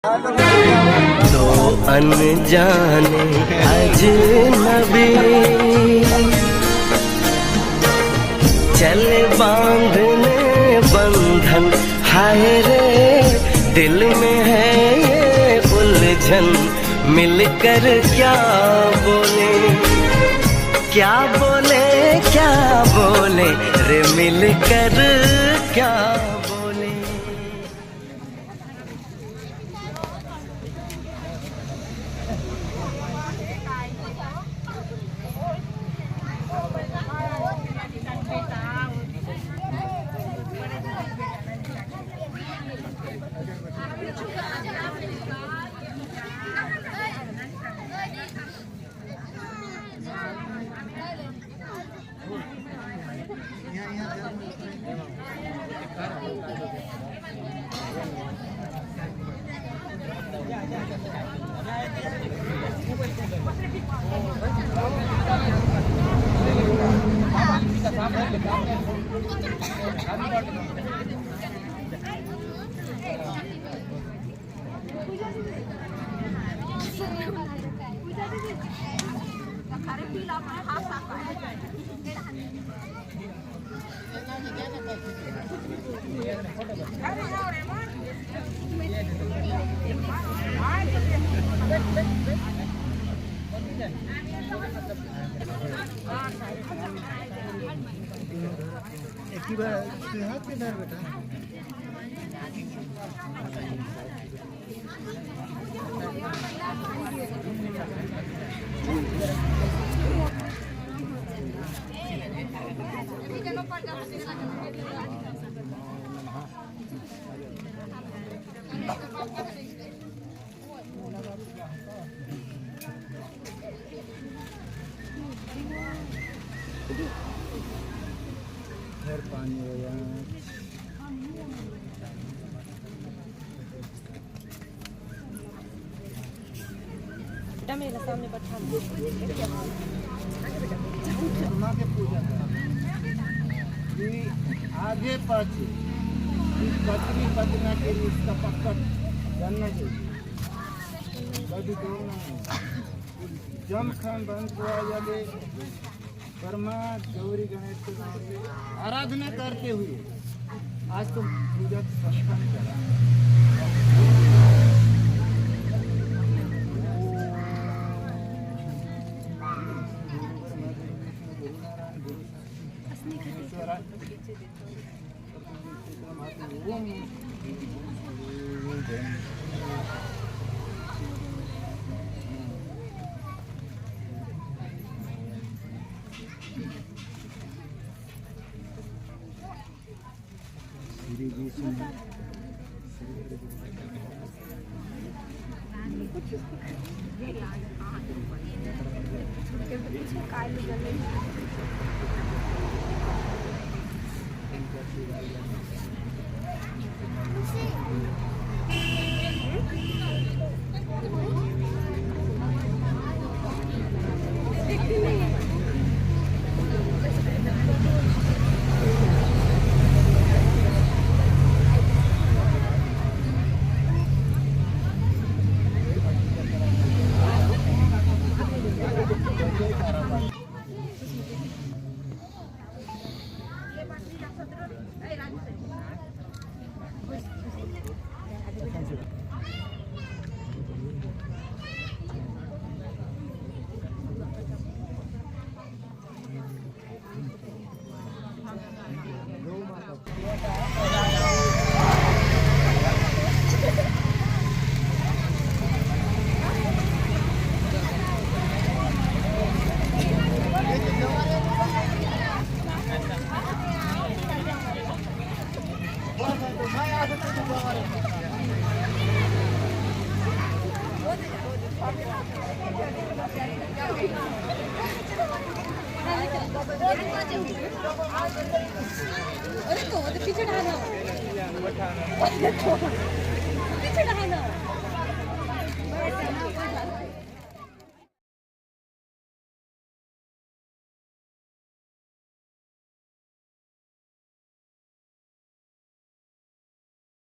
दो अनजाने अजनबी चले बांधने बंधन, हाय रे दिल में है ये उलझन। मिलकर क्या बोले, क्या बोले, क्या बोले रे, मिलकर क्या बोले। पानी हो यहाँ बेटा मेरे सामने बैठा अम्मा के पूजा कि आगे पाछे पत्नी पतना के लिए इसका पक्का जानना चाहिए। कभी दोनों जम खान बंद हुआ जाले कर्मा गौरी गणेश के नाम से आराधना करते हुए आज तो पूजा संपन्न करा। अरे तो पीछे ढाना पीछे ढाना